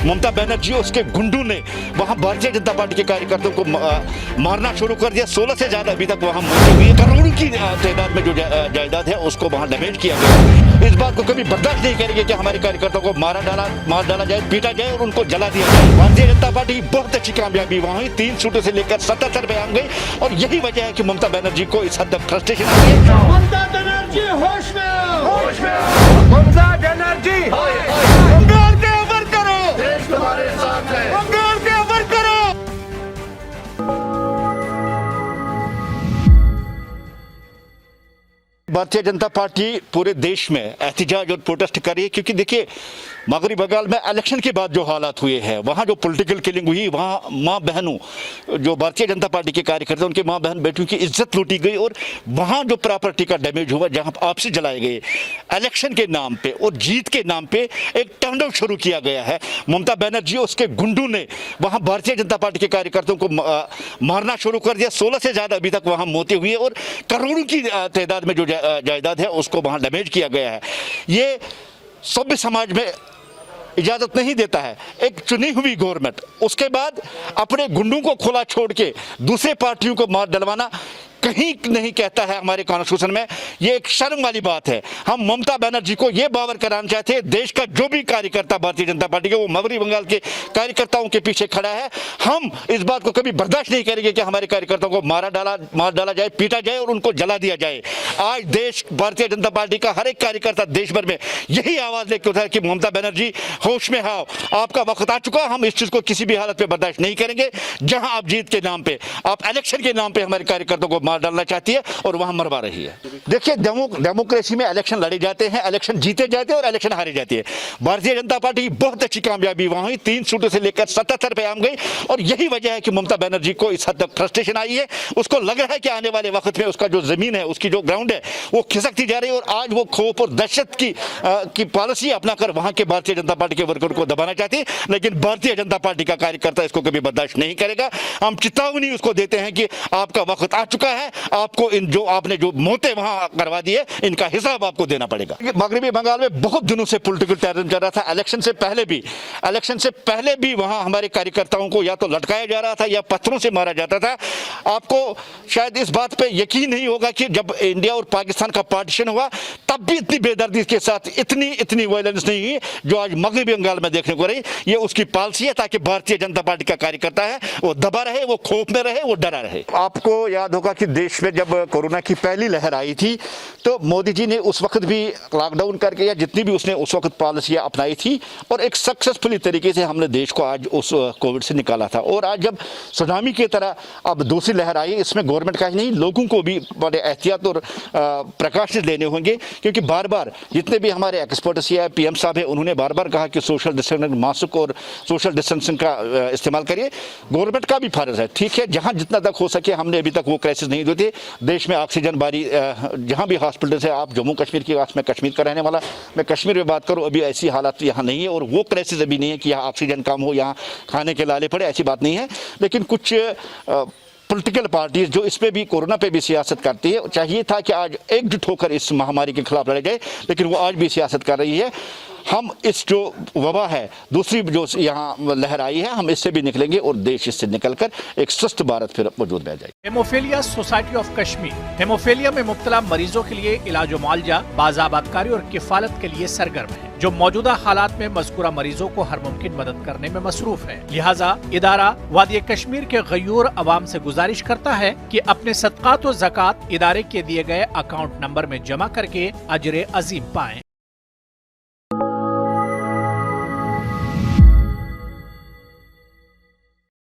ममता बनर्जी और उसके गुंडों ने वहां भारतीय जनता पार्टी के कार्यकर्ताओं को मारना शुरू कर दिया। 16 से ज्यादा अभी तक वहां मौतें हुई है। करोड़ों की तादाद में जो जायदाद है उसको वहां डैमेज किया गया। इस बात को कभी बर्दाश्त नहीं करेंगे कि हमारे कार्यकर्ताओं को मार डाला जाए, पीटा जाए और उनको जला दिया जाए। भारतीय जनता पार्टी बहुत अच्छी कामयाबी वहां हुई, 3 सीटों से लेकर 77 पे आ गई और यही वजह है कि ममता बनर्जी को इस हद तक फ्रस्ट्रेशन आ गई है। ममता बनर्जी होश में आओ, होश में आओ। ममता बनर्जी बंगाल के ऊपर करो, देश तुम्हारे साथ है, बंगाल के ऊपर करो। भारतीय जनता पार्टी पूरे देश में एहतजाज और प्रोटेस्ट कर रही है, क्योंकि देखिए मगरबी बंगाल में इलेक्शन के बाद जो हालात हुए हैं, वहाँ जो पॉलिटिकल किलिंग हुई, वहाँ माँ बहनों जो भारतीय जनता पार्टी के कार्यकर्ता उनके माँ बहन बेटियों की इज्जत लूटी गई और वहाँ जो प्रॉपर्टी का डैमेज हुआ, जहाँ आपसे जलाए गए, इलेक्शन के नाम पे और जीत के नाम पे एक तांडव शुरू किया गया है। ममता बनर्जी और उसके गुंडों ने वहाँ भारतीय जनता पार्टी के कार्यकर्ताओं को मारना शुरू कर दिया। 16 से ज्यादा अभी तक वहाँ मौतें हुई है और करोड़ों की तादाद में जो जायदाद है उसको वहाँ डैमेज किया गया है। ये सभ्य समाज में इजाजत नहीं देता है। एक चुनी हुई गवर्नमेंट उसके बाद अपने गुंडों को खुला छोड़ के दूसरे पार्टियों को मार डलवाना कहीं नहीं कहता है हमारे कॉन्स्टिट्यूशन में। ये एक शर्म वाली बात है। हम ममता बनर्जी को ये बावर कराना चाहते हैं, देश का जो भी कार्यकर्ता भारतीय जनता पार्टी के वो मगरबी बंगाल के कार्यकर्ताओं के पीछे खड़ा है। हम इस बात को कभी बर्दाश्त नहीं करेंगे कि हमारे कार्यकर्ताओं को मार डाला जाए, पीटा जाए और उनको जला दिया जाए। आज देश भारतीय जनता पार्टी का हर एक कार्यकर्ता देश भर में यही आवाज लेकर उठा है कि ममता बनर्जी होश में आओ, आपका वक्त आ चुका। हम इस चीज को किसी भी हालत में बर्दाश्त नहीं करेंगे जहां आप जीत के नाम पे, आप इलेक्शन के नाम पे हमारे कार्यकर्ताओं को डालना चाहती है और वहां मरवा रही है। देखिए डेमोक्रेसी में इलेक्शन लड़े जाते हैं, इलेक्शन जीते जाते हैं और इलेक्शन हारे जाते हैं। भारतीय जनता पार्टी बहुत अच्छी कामयाबी वहां हुई, 3 सीटों से लेकर 77 पे आ गई और यही वजह है कि ममता बनर्जी को इस हद तक फ्रस्ट्रेशन आई है। उसको लग रहा है कि आने वाले वक्त में उसका जो जमीन है, उसकी जो ग्राउंड है, वो खिसकती जा रही है और आज वो खौफ और दहशत की पॉलिसी अपनाकर वहां के भारतीय जनता पार्टी के वर्कर को दबाना चाहती है। लेकिन भारतीय जनता पार्टी का कार्यकर्ता इसको कभी बर्दाश्त नहीं करेगा। हम चेतावनी उसको देते हैं कि आपका वक्त आ चुका है, आपको इन जो आपने जो मौतें वहां करवा दी है, इनका हिसाब आपको देना पड़ेगा। मगरबी बंगाल में बहुत दिनों से पॉलिटिकल टेररिज्म चल रहा था। इलेक्शन से पहले भी वहां हमारे कार्यकर्ताओं को या तो लटकाया जा रहा था या पत्थरों से मारा जाता था। आपको शायद इस बात पे यकीन नहीं होगा कि जब इंडिया और पाकिस्तान का पार्टीशन हुआ तब भी इतनी बेदर्दी के साथ इतनी वायलेंस नहीं हुई जो आज मगरबी बंगाल में देखने को रही। ये उसकी पॉलिसी है ताकि भारतीय जनता पार्टी का कार्यकर्ता है वो दबा रहे, वो खौफ में रहे, वो डरा रहे। आपको याद होगा कि देश में जब कोरोना की पहली लहर आई थी तो मोदी जी ने उस वक्त भी लॉकडाउन करके या जितनी भी उसने उस वक्त पॉलिसियां अपनाई थी और एक सक्सेसफुली तरीके से हमने देश को आज उस कोविड से निकाला था। और आज जब सुनामी की तरह अब दूसरी लहर आई, इसमें गवर्नमेंट का ही नहीं लोगों को भी बड़े एहतियात और प्रिकॉशंस लेने होंगे, क्योंकि बार बार जितने भी हमारे एक्सपर्ट्स या पीएम साहब है उन्होंने बार बार कहा कि सोशल डिस्टेंसिंग, मास्क और सोशल डिस्टेंसिंग का इस्तेमाल करिए। गवर्नमेंट का भी फर्ज है, ठीक है, जहां जितना तक हो सके हमने अभी तक वो क्राइसिस नहीं दी थी। देश में ऑक्सीजन बारी जहां भी हॉस्पिटल है, आप जम्मू कश्मीर की बात, मैं कश्मीर का रहने वाला, मैं कश्मीर में बात करूं, अभी ऐसी हालात यहाँ नहीं है और वो क्राइसिस अभी नहीं है कि यहाँ ऑक्सीजन कम हो, यहाँ खाने के लाले पड़े, ऐसी बात नहीं है। लेकिन कुछ पॉलिटिकल पार्टीज जो इस पे भी, कोरोना पे भी सियासत करती है, चाहिए था कि आज एकजुट होकर इस महामारी के खिलाफ लड़े जाए, लेकिन वो आज भी सियासत कर रही है। हम इस जो वबा है, दूसरी जो यहाँ लहर आई है, हम इससे भी निकलेंगे और देश इससे निकलकर एक स्वस्थ भारत फिर वजूद में जाए। Haemophilia society of Kashmir haemophilia में मुब्तला मरीजों के लिए इलाज मुआवजा, बाज़ाबातकारी और किफालत के लिए सरगर्म है, जो मौजूदा हालात में मज़कूरा मरीजों को हर मुमकिन मदद करने में मसरूफ है। लिहाजा इदारा वादी कश्मीर के गयूर अवाम से गुजारिश करता है कि अपने सदकात और ज़कात इदारे के दिए गए अकाउंट नंबर में जमा करके अजर अजीम पाएं।